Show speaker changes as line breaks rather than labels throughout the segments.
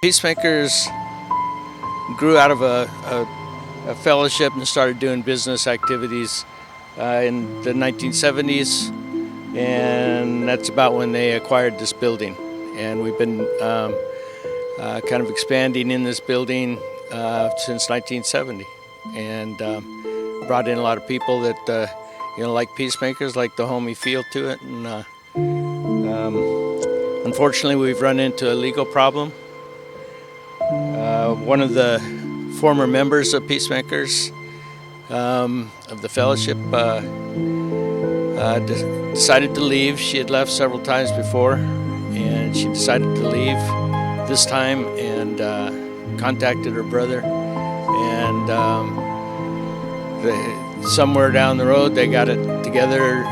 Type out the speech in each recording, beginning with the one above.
Peacemakers grew out of a fellowship and started doing business activities in the 1970s, and that's about when they acquired this building. And we've been kind of expanding in this building since 1970, and brought in a lot of people that like Peacemakers, like the homey feel to it. And unfortunately, we've run into a legal problem. One of the former members of Peacemakers of the fellowship decided to leave. She had left several times before, and she decided to leave this time and contacted her brother. And somewhere down the road, they got it together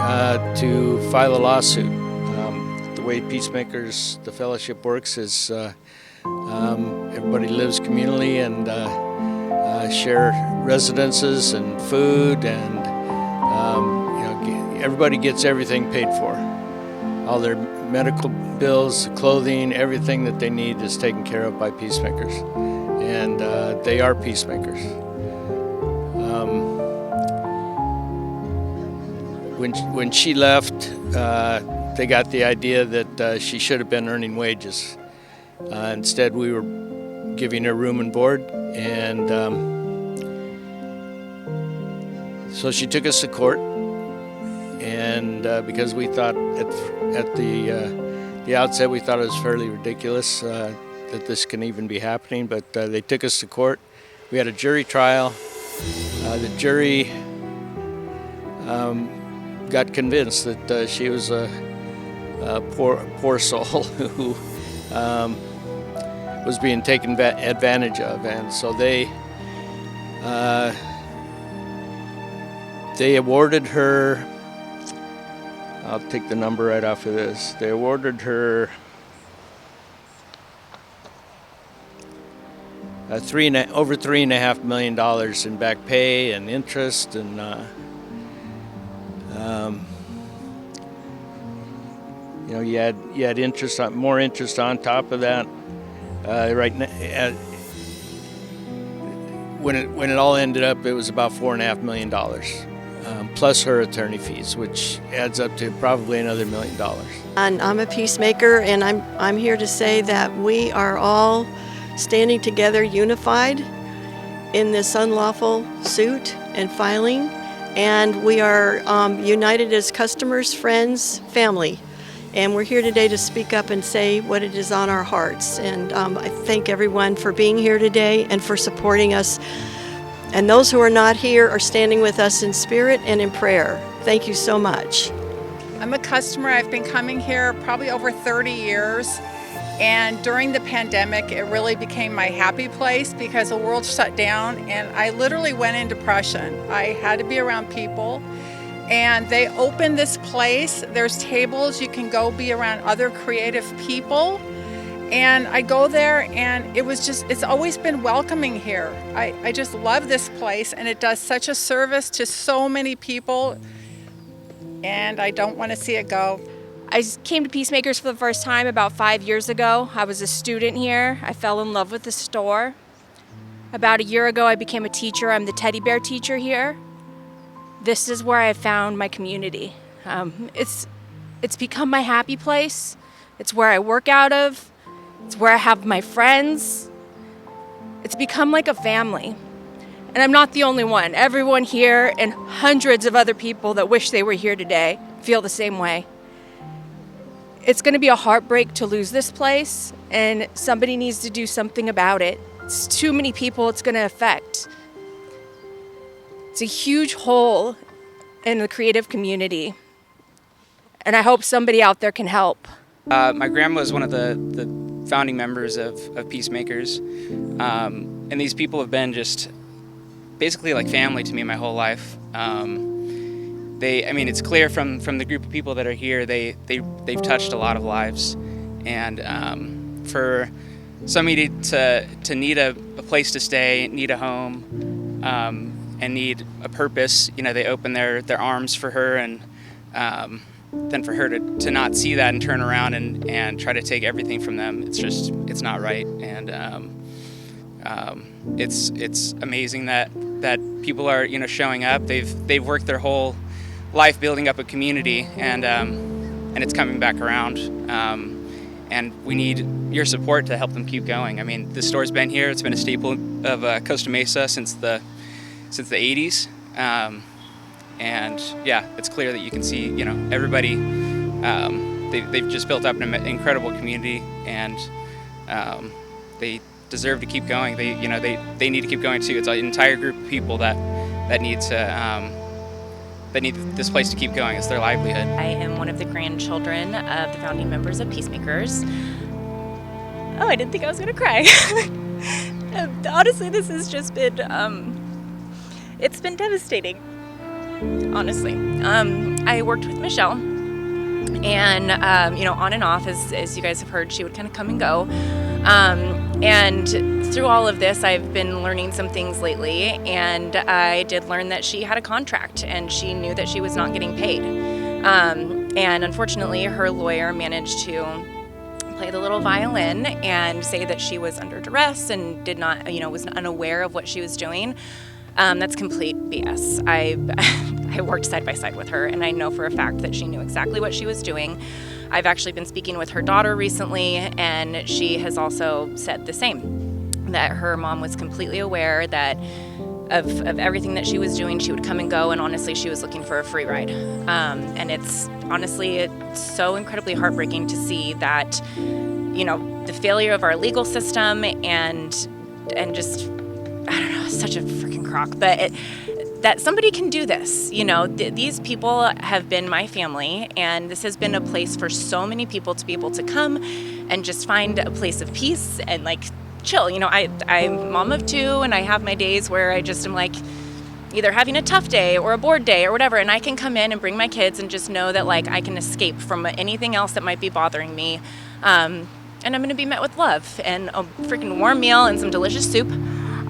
to file a lawsuit. The way Peacemakers, the fellowship works is everybody lives communally and share residences and food, and everybody gets everything paid for. All their medical bills, clothing, everything that they need is taken care of by Peacemakers, and they are Peacemakers. When she left, they got the idea that she should have been earning wages. Instead, we were giving her room and board, and so she took us to court. And because we thought at the outset, we thought it was fairly ridiculous that this can even be happening, but they took us to court. We had a jury trial. The jury got convinced that she was a poor soul who was being taken advantage of, and so they awarded her. I'll take the number right off of this. They awarded her over $3.5 million in back pay and interest, and you had interest on, more interest on top of that. Right now, when it all ended up, it was about $4.5 million, plus her attorney fees, which adds up to probably another $1 million.
And I'm a peacemaker, and I'm here to say that we are all standing together, unified in this unlawful suit and filing, and we are united as customers, friends, family. And we're here today to speak up and say what it is on our hearts. And I thank everyone for being here today and for supporting us. And those who are not here are standing with us in spirit and in prayer. Thank you so much.
I'm a customer. I've been coming here probably over 30 years. And during the pandemic, it really became my happy place because the world shut down and I literally went in depression. I had to be around people. And they opened this place. There's tables, you can go be around other creative people. And I go there and it's always been welcoming here. I just love this place, and it does such a service to so many people, and I don't want to see it go.
I came to Peacemakers for the first time about 5 years ago. I was a student here. I fell in love with the store. About a year ago, I became a teacher. I'm the teddy bear teacher here. This is where I found my community. It's become my happy place. It's where I work out of. It's where I have my friends. It's become like a family. And I'm not the only one. Everyone here and hundreds of other people that wish they were here today feel the same way. It's going to be a heartbreak to lose this place, and somebody needs to do something about it. It's too many people it's going to affect. It's a huge hole in the creative community, and I hope somebody out there can help.
My grandma was one of the founding members of Peacemakers, and these people have been just basically like family to me my whole life. It's clear from the group of people that are here, they've touched a lot of lives, and for somebody to need a place to stay, need a home, and need a purpose, they open their arms for her, and for her to not see that and turn around and try to take everything from them, it's not right. And it's amazing that people are showing up. They've worked their whole life building up a community, and it's coming back around. And we need your support to help them keep going. I mean, the store's been here. It's been a staple of Costa Mesa since the 80s. And yeah, it's clear that you can see, everybody, they've just built up an incredible community, and they deserve to keep going. They need to keep going too. It's an entire group of people that need this place to keep going. It's their livelihood.
I am one of the grandchildren of the founding members of Piecemakers. Oh, I didn't think I was going to cry. Honestly, this has just been, it's been devastating, honestly. I worked with Michelle, and, on and off, as you guys have heard, she would kind of come and go. And through all of this, I've been learning some things lately, and I did learn that she had a contract, and she knew that she was not getting paid. And unfortunately, her lawyer managed to play the little violin and say that she was under duress and did not, was unaware of what she was doing. That's complete BS. I worked side by side with her, and I know for a fact that she knew exactly what she was doing. I've actually been speaking with her daughter recently, and she has also said the same, that her mom was completely aware that of everything that she was doing. She would come and go, and honestly, she was looking for a free ride. And it's so incredibly heartbreaking to see that, the failure of our legal system and just, I don't know, such a freaking crock, but that somebody can do this. These people have been my family, and this has been a place for so many people to be able to come and just find a place of peace and chill. I'm mom of two, and I have my days where I just am either having a tough day or a bored day or whatever, and I can come in and bring my kids and just know that I can escape from anything else that might be bothering me. And I'm going to be met with love and a freaking warm meal and some delicious soup.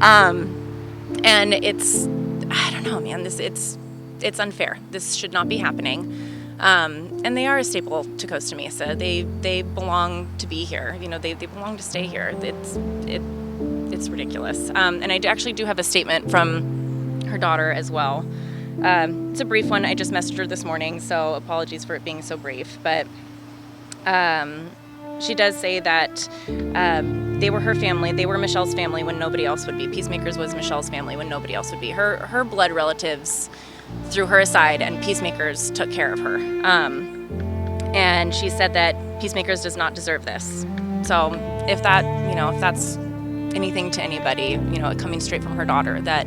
And it's, I don't know, man, it's unfair. This should not be happening. And they are a staple to Costa Mesa. They belong to be here. They belong to stay here. It's ridiculous. And I actually do have a statement from her daughter as well. It's a brief one. I just messaged her this morning, so apologies for it being so brief. But she does say that they were her family. They were Michelle's family when nobody else would be. Piecemakers was Michelle's family when nobody else would be. Her blood relatives threw her aside, and Piecemakers took care of her. And she said that Piecemakers does not deserve this. So if that's anything to anybody, coming straight from her daughter, that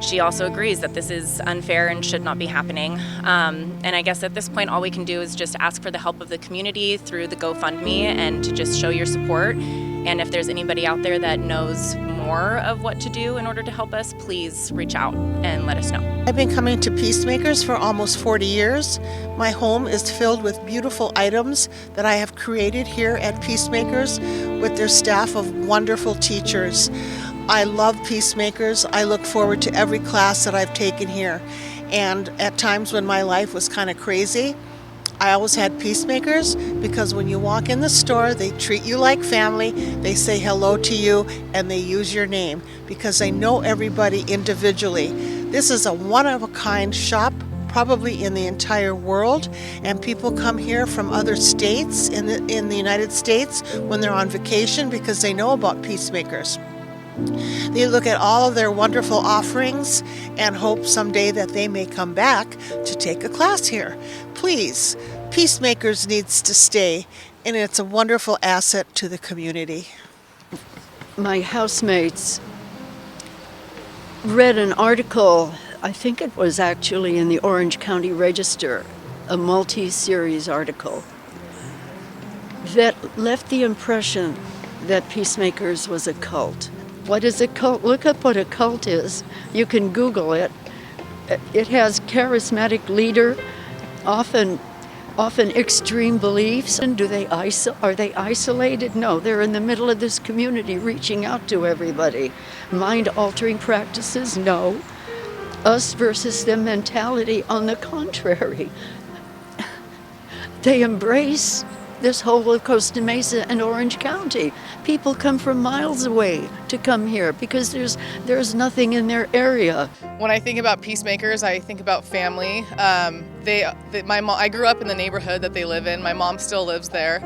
she also agrees that this is unfair and should not be happening. And I guess at this point, all we can do is just ask for the help of the community through the GoFundMe and to just show your support. And if there's anybody out there that knows more of what to do in order to help us, please reach out and let us know.
I've been coming to Piecemakers for almost 40 years. My home is filled with beautiful items that I have created here at Piecemakers with their staff of wonderful teachers. I love Piecemakers. I look forward to every class that I've taken here. And at times when my life was kind of crazy, I always had Piecemakers, because when you walk in the store, they treat you like family, they say hello to you, and they use your name because they know everybody individually. This is a one-of-a-kind shop, probably in the entire world, and people come here from other states in the United States when they're on vacation because they know about Piecemakers. They look at all of their wonderful offerings and hope someday that they may come back to take a class here. Please, Piecemakers needs to stay, and it's a wonderful asset to the community.
My housemates read an article, I think it was actually in the Orange County Register, a multi-series article, that left the impression that Piecemakers was a cult. What is a cult? Look up what a cult is. You can Google it. It has charismatic leader, often extreme beliefs. And are they isolated? No, they're in the middle of this community reaching out to everybody. Mind-altering practices? No. Us versus them mentality, on the contrary. They embrace this whole of Costa Mesa and Orange County. People come from miles away to come here because there's nothing in their area.
When I think about Piecemakers, I think about family. I grew up in the neighborhood that they live in. My mom still lives there.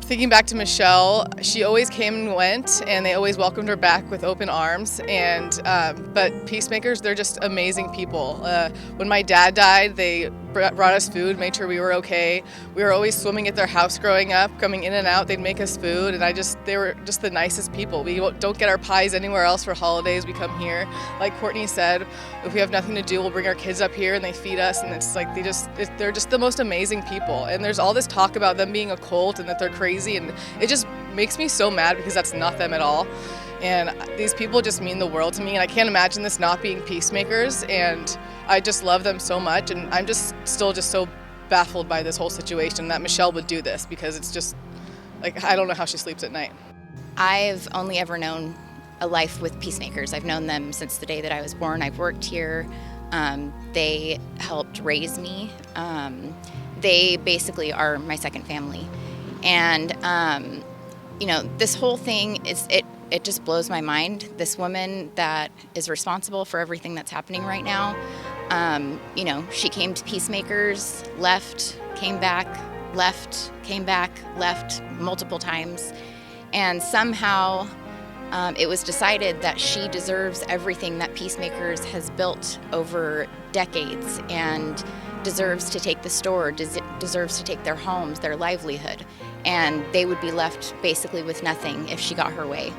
Thinking back to Michelle, she always came and went, and they always welcomed her back with open arms. But Piecemakers, they're just amazing people. When my dad died, they brought us food, made sure we were okay. We were always swimming at their house growing up, coming in and out. They'd make us food, and they were just the nicest people. We don't get our pies anywhere else for holidays. We come here. Like Courtney said, if we have nothing to do, we'll bring our kids up here, and they feed us. And it's like they're just the most amazing people. And there's all this talk about them being a cult and that they're crazy, and it just makes me so mad because that's not them at all. And these people just mean the world to me, and I can't imagine this not being Piecemakers, and I just love them so much, and I'm still so baffled by this whole situation that Michelle would do this, because it's just, like, I don't know how she sleeps at night.
I've only ever known a life with Piecemakers. I've known them since the day that I was born. I've worked here. They helped raise me. They basically are my second family. And, this whole thing it just blows my mind. This woman that is responsible for everything that's happening right now, she came to Piecemakers, left, came back, left, came back, left multiple times. And somehow it was decided that she deserves everything that Piecemakers has built over decades and deserves to take the store, deserves to take their homes, their livelihood. And they would be left basically with nothing if she got her way.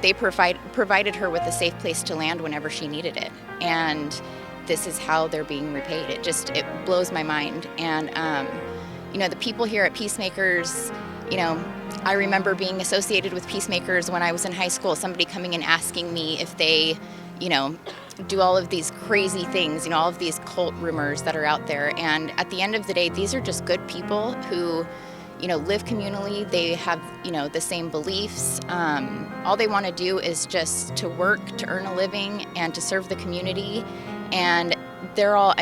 They provided her with a safe place to land whenever she needed it. And this is how they're being repaid. It blows my mind. And, the people here at Piecemakers, I remember being associated with Piecemakers when I was in high school, somebody coming and asking me if they, do all of these crazy things, all of these cult rumors that are out there. And at the end of the day, these are just good people who, live communally. They have, the same beliefs. All they want to do is just to work, to earn a living, and to serve the community. And they're all,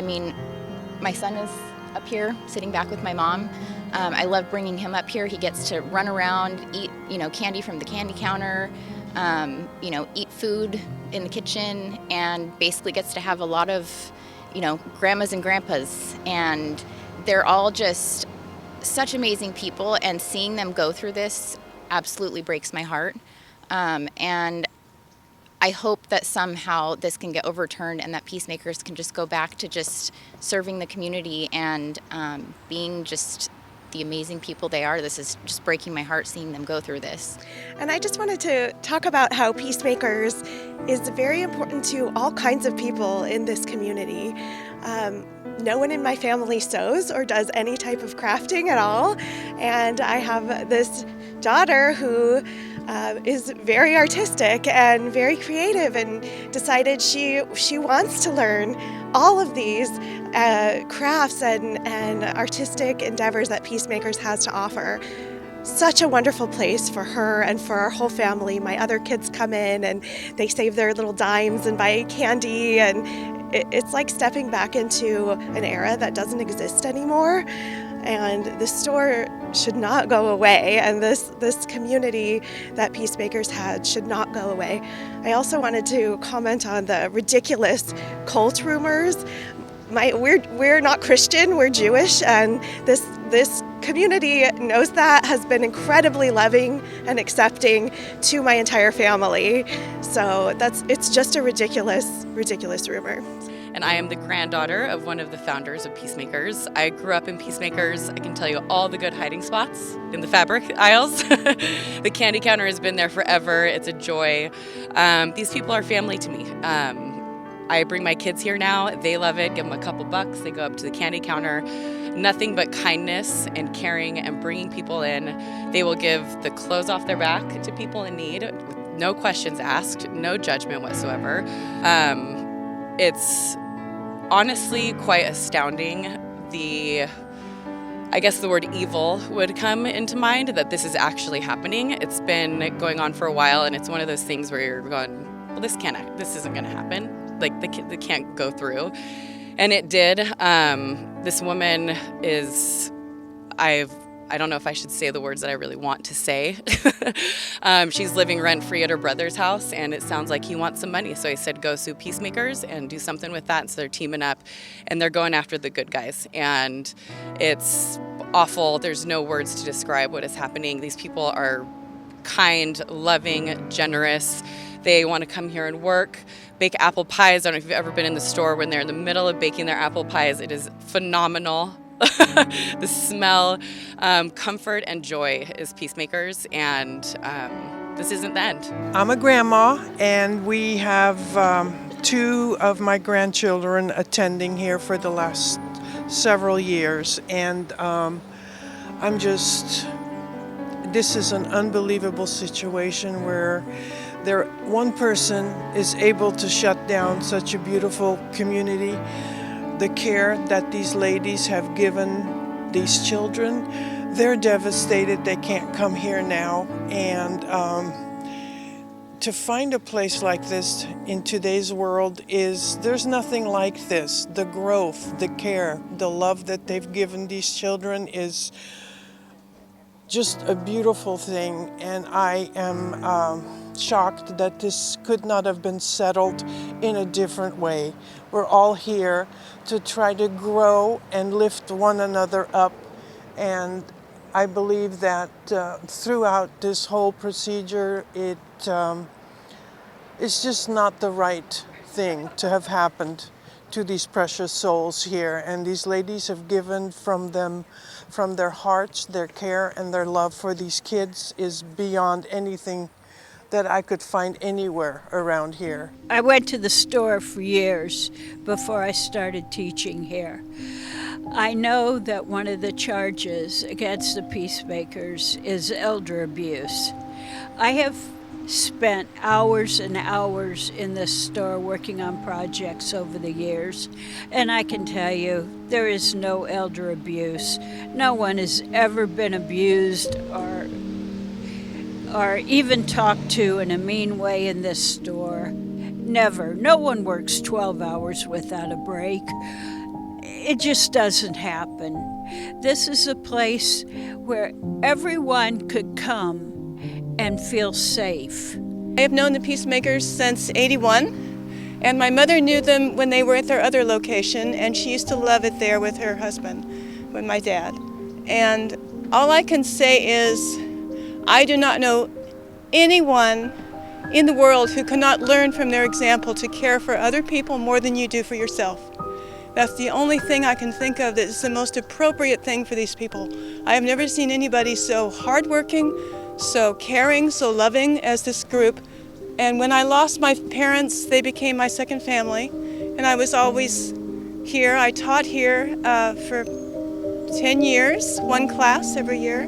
my son is up here sitting back with my mom. I love bringing him up here. He gets to run around, eat, candy from the candy counter, eat food in the kitchen, and basically gets to have a lot of, grandmas and grandpas. And they're all just such amazing people, and seeing them go through this absolutely breaks my heart. And I hope that somehow this can get overturned and that Piecemakers can just go back to just serving the community and being just the amazing people they are. This is just breaking my heart seeing them go through this.
And I just wanted to talk about how Piecemakers is very important to all kinds of people in this community. No one in my family sews or does any type of crafting at all. And I have this daughter who is very artistic and very creative, and decided she wants to learn all of these crafts and artistic endeavors that Piecemakers has to offer. Such a wonderful place for her and for our whole family. My other kids come in and they save their little dimes and buy candy, and it's like stepping back into an era that doesn't exist anymore. And the store should not go away, and this community that Piecemakers had should not go away. I also wanted to comment on the ridiculous cult rumors. We're not Christian, we're Jewish, and this community knows that, has been incredibly loving and accepting to my entire family. So it's just a ridiculous rumor.
And I am the granddaughter of one of the founders of Piecemakers. I grew up in Piecemakers. I can tell you all the good hiding spots in the fabric aisles. The candy counter has been there forever. It's a joy. These people are family to me. I bring my kids here now. They love it. Give them a couple bucks. They go up to the candy counter. Nothing but kindness and caring and bringing people in. They will give the clothes off their back to people in need with no questions asked, no judgment whatsoever. It's honestly quite astounding. I guess the word evil would come into mind, that this is actually happening. It's been going on for a while, and it's one of those things where you're going, well, this isn't going to happen. Like, they can't go through. And it did. This woman is, I don't know if I should say the words that I really want to say. She's living rent-free at her brother's house, and it sounds like he wants some money. So I said, go sue Piecemakers and do something with that. So they're teaming up, and they're going after the good guys. And it's awful. There's no words to describe what is happening. These people are kind, loving, generous. They want to come here and work, bake apple pies. I don't know if you've ever been in the store when they're in the middle of baking their apple pies. It is phenomenal. The smell, comfort and joy is Piecemakers, and this isn't the end.
I'm a grandma, and we have 2 of my grandchildren attending here for the last several years, and this is an unbelievable situation where one person is able to shut down such a beautiful community. The care that these ladies have given these children, they're devastated they can't come here now. And to find a place like this in today's world there's nothing like this. The growth, the care, the love that they've given these children is just a beautiful thing. And I am shocked that this could not have been settled in a different way. We're all here to try to grow and lift one another up, and I believe that throughout this whole procedure it's just not the right thing to have happened to these precious souls here. And these ladies have given from their hearts. Their care and their love for these kids is beyond anything that I could find anywhere around here.
I went to the store for years before I started teaching here. I know that one of the charges against the Piecemakers is elder abuse. I have spent hours and hours in this store working on projects over the years, and I can tell you there is no elder abuse. No one has ever been abused or even talked to in a mean way in this store. Never. No one works 12 hours without a break. It just doesn't happen. This is a place where everyone could come and feel safe.
I have known the Piecemakers since '81, and my mother knew them when they were at their other location, and she used to love it there with her husband, with my dad. And all I can say is, I do not know anyone in the world who cannot learn from their example to care for other people more than you do for yourself. That's the only thing I can think of that is the most appropriate thing for these people. I have never seen anybody so hardworking, so caring, so loving as this group. And when I lost my parents, they became my second family, and I was always here. I taught here for 10 years, one class every year.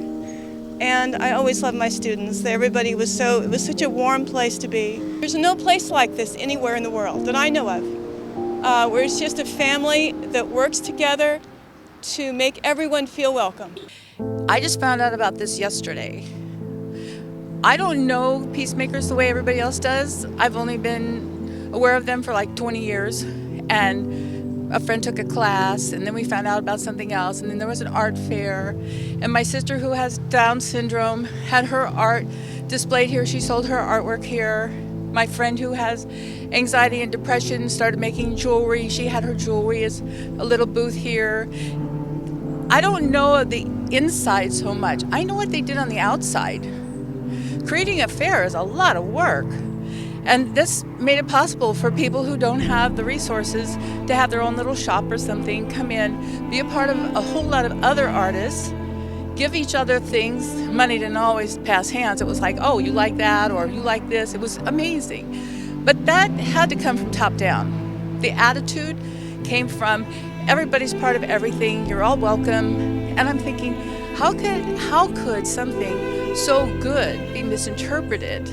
And I always loved my students. Everybody was it was such a warm place to be. There's no place like this anywhere in the world that I know of, where it's just a family that works together to make everyone feel welcome.
I just found out about this yesterday. I don't know Piecemakers the way everybody else does. I've only been aware of them for like 20 years, and a friend took a class, and then we found out about something else, and then there was an art fair, and my sister, who has Down syndrome, had her art displayed here. She sold her artwork here. My friend, who has anxiety and depression, started making jewelry. She had her jewelry as a little booth here. I don't know the inside so much. I know what they did on the outside. Creating a fair is a lot of work. And this made it possible for people who don't have the resources to have their own little shop or something come in, be a part of a whole lot of other artists, give each other things. Money didn't always pass hands. It was like, oh, you like that or you like this. It was amazing. But that had to come from top down. The attitude came from everybody's part of everything. You're all welcome. And I'm thinking, how could something so good be misinterpreted?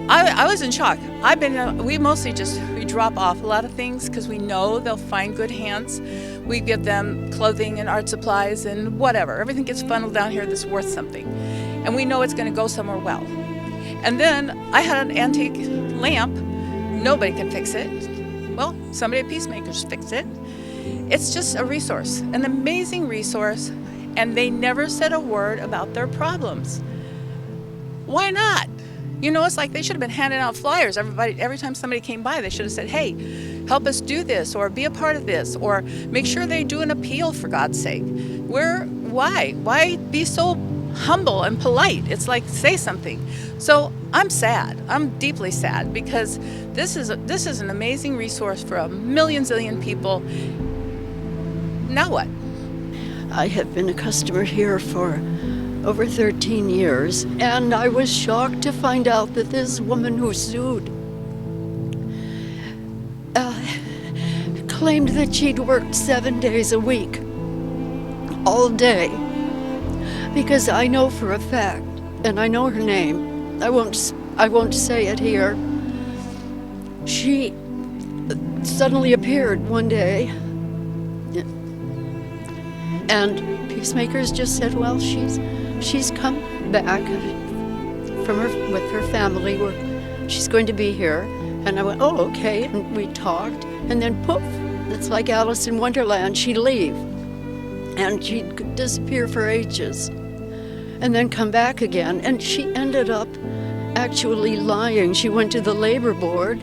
I was in shock. We mostly we drop off a lot of things because we know they'll find good hands. We give them clothing and art supplies and whatever. Everything gets funneled down here that's worth something. And we know it's going to go somewhere well. And then I had an antique lamp. Nobody can fix it. Well, somebody at Piecemakers fix it. It's just a resource, an amazing resource, and they never said a word about their problems. Why not? You know, it's like they should have been handing out flyers. Every time somebody came by, they should have said, hey, help us do this, or be a part of this, or make sure they do an appeal, for God's sake. Why? Why be so humble and polite? It's like, say something. So I'm sad. I'm deeply sad, because this is an amazing resource for a million zillion people. Now what?
I have been a customer here for over 13 years, and I was shocked to find out that this woman who sued claimed that she'd worked 7 days a week, all day, because I know for a fact, and I know her name, I won't say it here, she suddenly appeared one day, and Piecemakers just said, well, she's come back with her family. She's going to be here. And I went, oh, okay. And we talked. And then poof, it's like Alice in Wonderland. She'd leave. And she'd disappear for ages. And then come back again. And she ended up actually lying. She went to the labor board.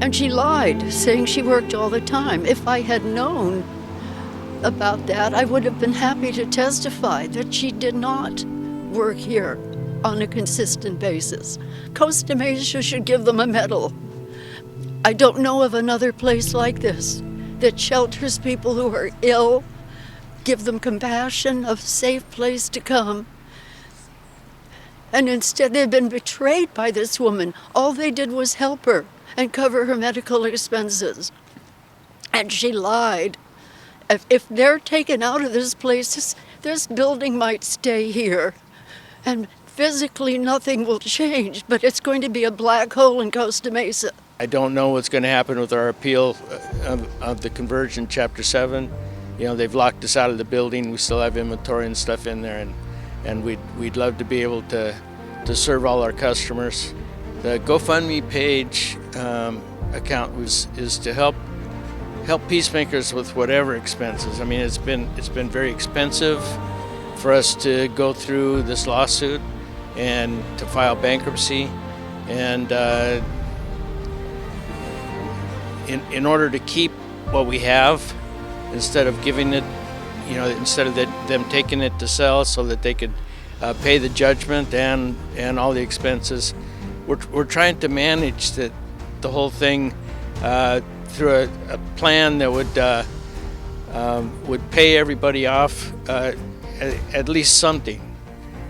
And she lied, saying she worked all the time. If I had known about that, I would have been happy to testify that she did not work here on a consistent basis. Costa Mesa should give them a medal. I don't know of another place like this that shelters people who are ill, give them compassion, a safe place to come. And instead they've been betrayed by this woman. All they did was help her and cover her medical expenses. And she lied. If they're taken out of this place, this building might stay here. And physically nothing will change, but it's going to be a black hole in Costa Mesa.
I don't know what's going to happen with our appeal of the conversion, Chapter 7. You know, they've locked us out of the building. We still have inventory and stuff in there, and we'd love to be able to serve all our customers. The GoFundMe page account is to help Piecemakers with whatever expenses. I mean, it's been very expensive for us to go through this lawsuit and to file bankruptcy, and in order to keep what we have, instead of giving it, instead of them taking it to sell so that they could pay the judgment and all the expenses, we're trying to manage the whole thing through a plan that would pay everybody off at least something.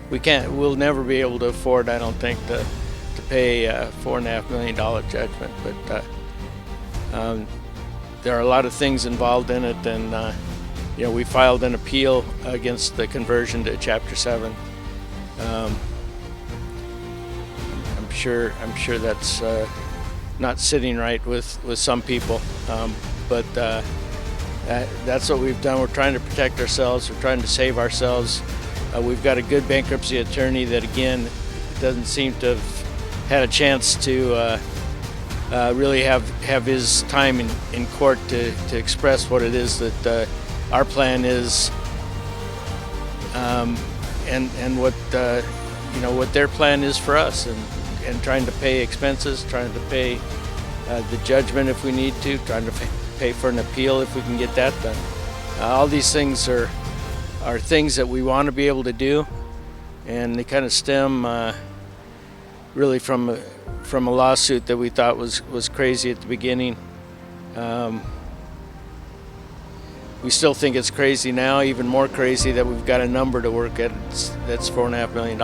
We'll never be able to afford, I don't think, to pay a $4.5 million judgment, but there are a lot of things involved in it, and we filed an appeal against the conversion to Chapter 7. I'm sure that's not sitting right with some people, but that's what we've done. We're trying to protect ourselves. We're trying to save ourselves. We've got a good bankruptcy attorney that, again, doesn't seem to have had a chance to really have his time in court to express what it is that our plan is, and what their plan is for us, and trying to pay expenses, trying to pay the judgment if we need to, trying to pay for an appeal if we can get that done. All these things are things that we want to be able to do, and they kind of stem really from a lawsuit that we thought was crazy at the beginning. We still think it's crazy now, even more crazy that we've got a number to work at that's $4.5 million.